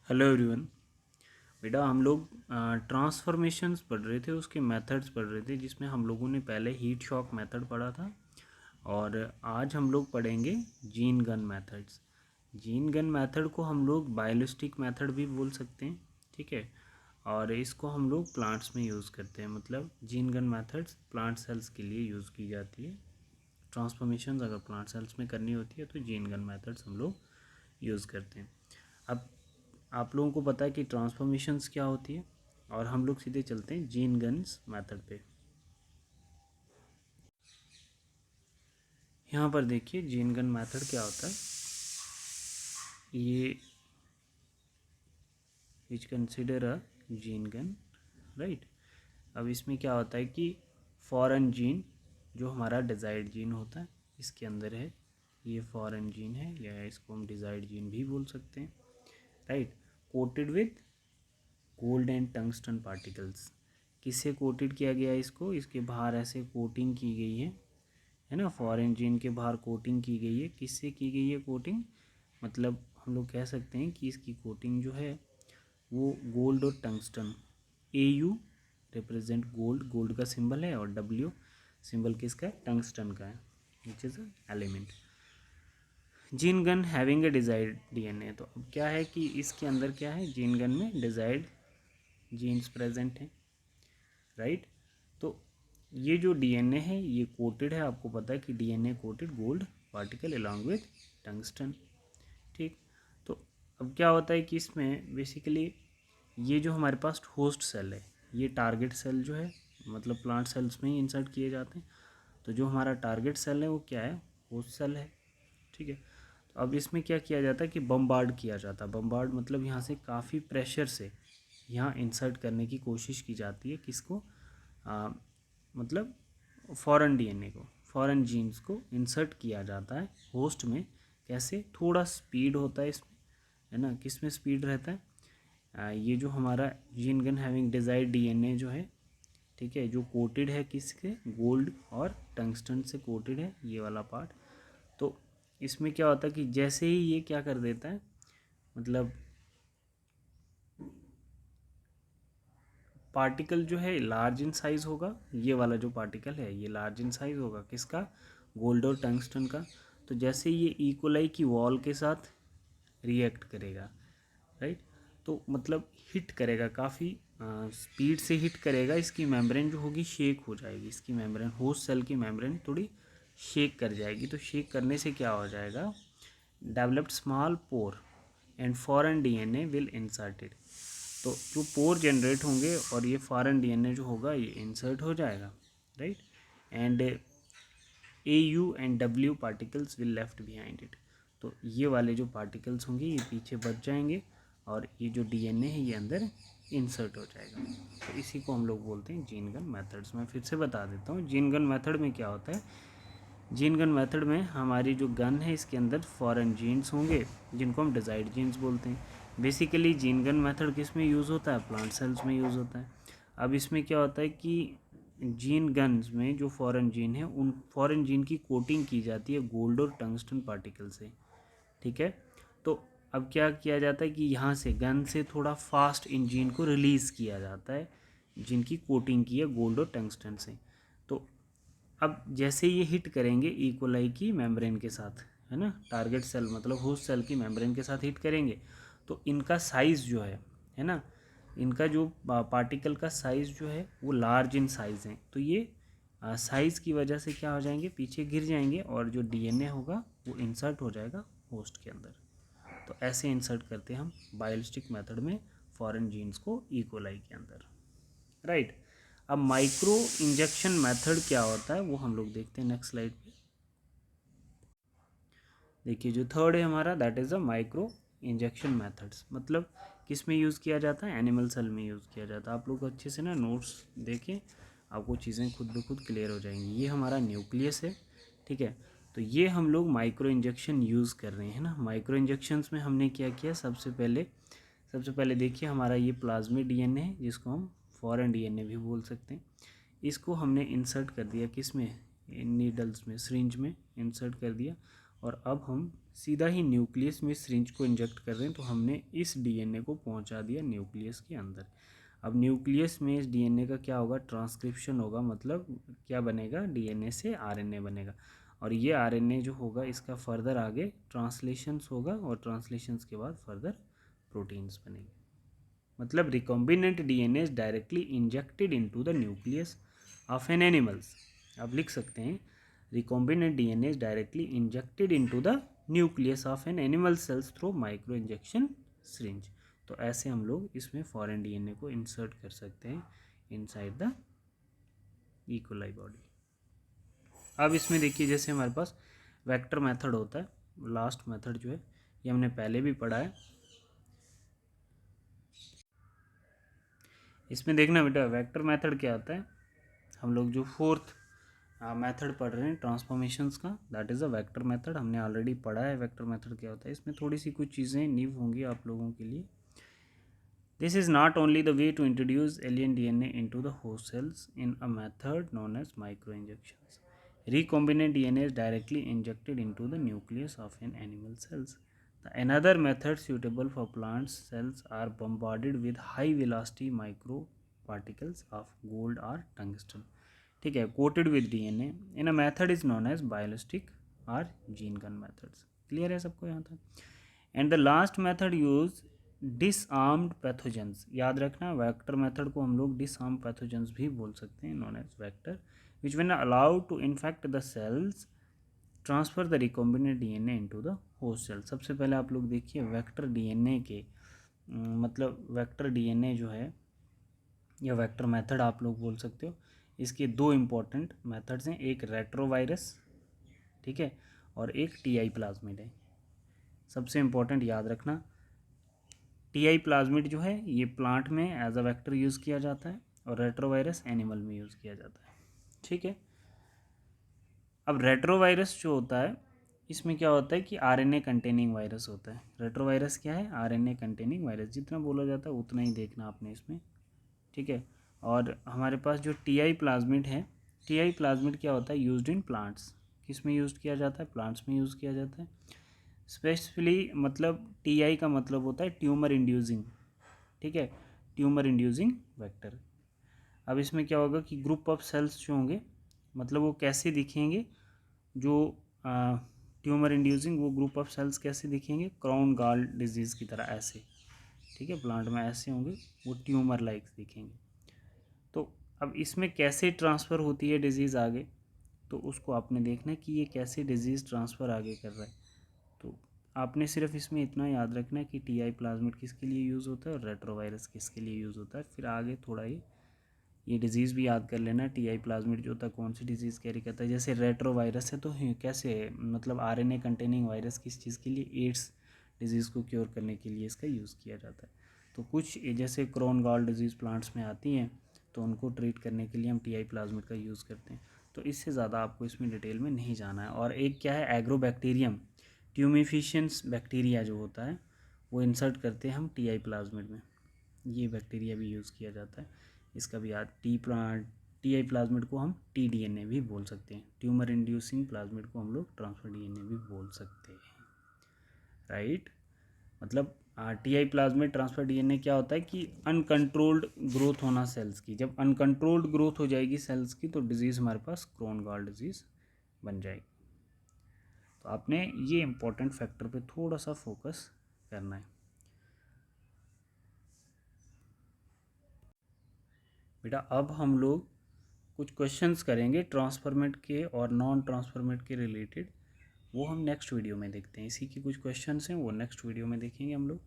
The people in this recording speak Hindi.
Hello everyone. बेटा हम लोग ट्रांसफॉर्मेशंस पढ़ रहे थे, उसके मेथड्स पढ़ रहे थे, जिसमें हम लोगों ने पहले हीट शॉक मेथड पढ़ा था और आज हम लोग पढ़ेंगे gene gun methods. Gene gun method को हम लोग बायोलिस्टिक मेथड भी बोल सकते हैं, ठीक है। और इसको हम लोग प्लांट्स में यूज़ करते हैं, मतलब gene gun methods plant cells के लिए यूज़ की जाती है। ट्रांसफॉर्मेशंस अगर प्लांट सेल्स में करनी होती है तो जीन गन मेथड्स हम लोग यूज़ करते हैं। अब आप लोगों को पता है कि ट्रांसफॉर्मेशंस क्या होती है, और हम लोग सीधे चलते हैं जीन गन्स मेथड पे। यहाँ पर देखिए जीन गन मेथड क्या होता है। ये which consider a gene gun, right. अब इसमें क्या होता है कि फॉरेन जीन जो हमारा डिजायर्ड जीन होता है इसके अंदर है। ये फॉरेन जीन है, या इसको हम डिजायर्ड जीन भी बोल सकते हैं, right. Coated with gold and tungsten particles. किससे कोटेड किया गया है इसको? इसके बाहर ऐसे कोटिंग की गई है ना। फॉरेन जीन के बाहर कोटिंग की गई है। किससे की गई है कोटिंग? मतलब हम लोग कह सकते हैं कि इसकी कोटिंग जो है वो गोल्ड और tungsten. AU represent gold, gold का सिंबल है, और W सिंबल किसका है? टंगस्टन का है, which is element. Gene gun having a desired DNA। तो अब क्या है कि इसके अंदर क्या है, जीन गन में डिजायर्ड जीन्स प्रेजेंट हैं, राइट। तो ये जो DNA है ये कोटेड है, आपको पता है कि DNA coated gold particle along with tungsten, ठीक। तो अब क्या होता है कि इसमें बेसिकली ये जो हमारे पास होस्ट सेल है, ये टारगेट सेल जो है, मतलब प्लांट सेल्स में ही इंसर्ट किए जाते हैं। तो जो हमारा टारगेट सेल है वो क्या है? होस्ट सेल है, ठीक है। तो अब इसमें क्या किया जाता है कि बम्बार्ड किया जाता है। बम्बार्ड मतलब यहाँ से काफ़ी प्रेशर से यहाँ इंसर्ट करने की कोशिश की जाती है। किसको? मतलब फॉरेन DNA को, फॉरेन जीन्स को इंसर्ट किया जाता है होस्ट में। कैसे? थोड़ा स्पीड होता है इसमें, है ना। किस में स्पीड रहता है? ये जो हमारा gene gun having desired DNA जो है, ठीक है, जो कोटेड है किसके? गोल्ड और टंगस्टन से कोटेड है, ये वाला पार्ट। तो इसमें क्या होता है कि जैसे ही ये क्या कर देता है, मतलब पार्टिकल जो है लार्ज इन साइज़ होगा। ये वाला जो पार्टिकल है ये लार्ज इन साइज़ होगा, किसका? गोल्ड और टंगस्टन का। तो जैसे ये इकोलाई की वॉल के साथ रिएक्ट करेगा, राइट, तो मतलब हिट करेगा, काफ़ी स्पीड से हिट करेगा। इसकी मेम्ब्रेन जो होगी शेक हो जाएगी, इसकी मेम्ब्रेन, होस्ट सेल की मेम्ब्रेन थोड़ी शेक कर जाएगी। तो शेक करने से क्या हो जाएगा? Developed small pore and foreign DNA will inserted. तो जो पोर जनरेट होंगे और ये फॉरेन DNA जो होगा ये इंसर्ट हो जाएगा, right. And AU and W particles will left behind it. तो ये वाले जो पार्टिकल्स होंगे ये पीछे बच जाएंगे, और ये जो DNA है ये अंदर इंसर्ट हो जाएगा। तो इसी को हम लोग बोलते हैं जीन गन मेथड्स। मैं फिर से बता देता हूँ जीन गन मेथड में क्या होता है। जीन गन मेथड में हमारी जो गन है इसके अंदर फॉरेन जीन्स होंगे, जिनको हम डिजायर्ड जीन्स बोलते हैं। बेसिकली जीन गन मेथड किस में यूज़ होता है? प्लांट सेल्स में यूज़ होता है। अब इसमें क्या होता है कि जीन गन्स में जो फॉरेन जीन है उन फॉरेन जीन की कोटिंग की जाती है गोल्ड और टंगस्टन पार्टिकल से, ठीक है। तो अब क्या किया जाता है कि यहाँ से गन से थोड़ा फास्ट इन जीन को रिलीज़ किया जाता है, जिनकी कोटिंग की है गोल्ड और टंगस्टन से। तो अब जैसे ये हिट करेंगे इकोलाई की मेम्ब्रेन के साथ, है ना, टारगेट सेल मतलब होस्ट सेल की मेम्ब्रेन के साथ हिट करेंगे, तो इनका साइज़ जो है ना, इनका जो पार्टिकल का साइज़ जो है वो लार्ज इन साइज़ है। तो ये साइज़ की वजह से क्या हो जाएंगे? पीछे गिर जाएंगे, और जो DNA होगा वो इंसर्ट हो जाएगा होस्ट के अंदर। तो ऐसे इंसर्ट करते हैं हम बायोलिस्टिक मेथड में फॉरेन जीन्स को इकोलाई के अंदर, राइट। अब माइक्रो इंजेक्शन मेथड क्या होता है वो हम लोग देखते हैं नेक्स्ट स्लाइड पे। देखिए जो थर्ड है हमारा, that is a micro injection methods. मतलब किस में यूज़ किया जाता है? एनिमल सेल में यूज़ किया जाता है। आप लोग अच्छे से ना नोट्स देखें, आपको चीज़ें खुद ब खुद क्लियर हो जाएंगी। ये हमारा न्यूक्लियस है, ठीक है। तो ये हम लोग माइक्रो इंजेक्शन यूज़ कर रहे हैं ना। माइक्रो इंजेक्शंस में हमने क्या किया? सबसे पहले देखिए हमारा ये प्लाज्मिड DNA है, जिसको हम फॉरेन DNA भी बोल सकते हैं। इसको हमने इंसर्ट कर दिया किस में? नीडल्स में, सिरिंज में इंसर्ट कर दिया, और अब हम सीधा ही न्यूक्लियस में सिरिंज को इंजेक्ट कर रहे हैं, तो हमने इस डीएनए को पहुंचा दिया न्यूक्लियस के अंदर। अब न्यूक्लियस में इस डीएनए का क्या होगा, ट्रांसक्रिप्शन होगा, मतलब क्या बनेगा, डीएनए से आरएनए बनेगा, और ये आरएनए जो होगा इसका फर्दर आगे ट्रांसलेशंस होगा, और ट्रांसलेशंस के बाद फर्दर प्रोटीन्स बनेंगे। मतलब recombinant DNA is directly injected into the nucleus of an animals. आप लिख सकते हैं recombinant DNA is directly injected into the nucleus of an animal cells through micro injection syringe. तो ऐसे हम लोग इसमें फॉरेन डीएनए को इंसर्ट कर सकते हैं इनसाइड द इकोलाई बॉडी। अब इसमें देखिए जैसे हमारे पास वेक्टर मेथड होता है, लास्ट मेथड जो है ये हमने पहले भी पढ़ा है। इसमें देखना बेटा वेक्टर मेथड क्या होता है, हम लोग जो फोर्थ मेथड पढ़ रहे हैं ट्रांसफॉर्मेशंस का, that is a vector method. हमने ऑलरेडी पढ़ा है वेक्टर मेथड क्या होता है। इसमें थोड़ी सी कुछ चीज़ें न्यू होंगी आप लोगों के लिए। This is not only the way to introduce alien DNA into the host cells in a method known as microinjections. Recombinant DNA is directly injected into the nucleus of an animal cells. The another method suitable for plant cells are bombarded with high velocity microparticles of gold or tungsten. ठीक है, coated with DNA in a method is known as ballistic or gene gun methods. Clear है सबको यहाँ तक? And the last method use disarmed pathogens. याद रखना वेक्टर मेथड को हम लोग डिसआर्म पैथोजेंस भी बोल सकते हैं, known as vector, which when allowed to infect the cells transfer the recombinant DNA into the host cell. सबसे पहले आप लोग देखिए वेक्टर डीएनए के मतलब वेक्टर डीएनए जो है या वेक्टर मेथड आप लोग बोल सकते हो, इसके दो इम्पॉर्टेंट मेथड्स हैं, एक रेट्रोवायरस, ठीक है, और एक टीआई प्लाज्मिड है। सबसे इम्पॉर्टेंट याद रखना टीआई प्लाज्मिड जो है ये प्लांट में एज अ वेक्टर यूज़ किया जाता है और रेट्रोवायरस एनिमल में यूज़ किया जाता है, ठीक है। अब रेट्रोवायरस जो होता है इसमें क्या होता है कि आरएनए कंटेनिंग वायरस होता है। रेट्रोवायरस क्या है, आरएनए कंटेनिंग वायरस। जितना बोला जाता है उतना ही देखना आपने इसमें, ठीक है। और हमारे पास जो टीआई प्लाज्मिड है, टीआई प्लाज्मिड क्या होता है, यूज्ड इन प्लांट्स। किस में यूज़ किया जाता है, प्लांट्स में यूज़ किया जाता है। स्पेसिफिकली मतलब टीआई का मतलब होता है ट्यूमर इंड्यूसिंग, ठीक है, ट्यूमर इंड्यूसिंग वेक्टर। अब इसमें क्या होगा कि ग्रुप ऑफ सेल्स जो होंगे मतलब वो कैसे दिखेंगे, जो ट्यूमर इंड्यूसिंग वो ग्रुप ऑफ सेल्स कैसे दिखेंगे, क्राउन गॉल डिजीज़ की तरह ऐसे, ठीक है, प्लांट में ऐसे होंगे, वो ट्यूमर लाइक दिखेंगे। तो अब इसमें कैसे ट्रांसफ़र होती है डिजीज़ आगे, तो उसको आपने देखना है कि ये कैसे डिजीज़ ट्रांसफ़र आगे कर रहा है। तो आपने सिर्फ इसमें इतना याद रखना है कि टीआई प्लाज्मिड किसके लिए यूज़ होता है और रेट्रोवायरस किसके लिए यूज़ होता है। फिर आगे थोड़ा ये डिजीज़ भी याद कर लेना, टीआई प्लाज्मिड जो होता है कौन सी डिजीज़ कैरी करता है। जैसे रेट्रोवायरस है तो कैसे है, मतलब आरएनए कंटेनिंग वायरस किस चीज़ के लिए, एड्स डिजीज़ को क्योर करने के लिए इसका यूज़ किया जाता है। तो कुछ जैसे क्रोन गॉल डिजीज़ प्लांट्स में आती हैं तो उनको ट्रीट करने के लिए हम टीआई प्लाज्मिड का यूज़ करते हैं। तो इससे ज़्यादा आपको इसमें डिटेल में नहीं जाना है। और एक क्या है, एग्रोबैक्टीरियम ट्यूमिफिशियंस बैक्टीरिया जो होता है वो इंसर्ट करते हैं हम टीआई प्लाज्मिड में, ये बैक्टीरिया भी यूज़ किया जाता है। इसका भी याद, टीआई प्लाज्मिड को हम टीडीएनए भी बोल सकते हैं, ट्यूमर इंड्यूसिंग प्लाज्मिड को हम लोग ट्रांसफर डीएनए भी बोल सकते हैं, राइट। मतलब टीआई प्लाज्मिड ट्रांसफर डीएनए क्या होता है कि अनकंट्रोल्ड ग्रोथ होना सेल्स की, जब अनकंट्रोल्ड ग्रोथ हो जाएगी सेल्स की तो डिजीज़ हमारे पास क्रोन गॉल डिजीज़ बन जाएगी। तो आपने ये इम्पोर्टेंट फैक्टर पे थोड़ा सा फोकस करना है बेटा। अब हम लोग कुछ क्वेश्चंस करेंगे ट्रांसफॉर्मेट के और नॉन ट्रांसफॉर्मेट के रिलेटेड, वो हम नेक्स्ट वीडियो में देखते हैं। इसी के कुछ क्वेश्चंस हैं वो नेक्स्ट वीडियो में देखेंगे हम लोग।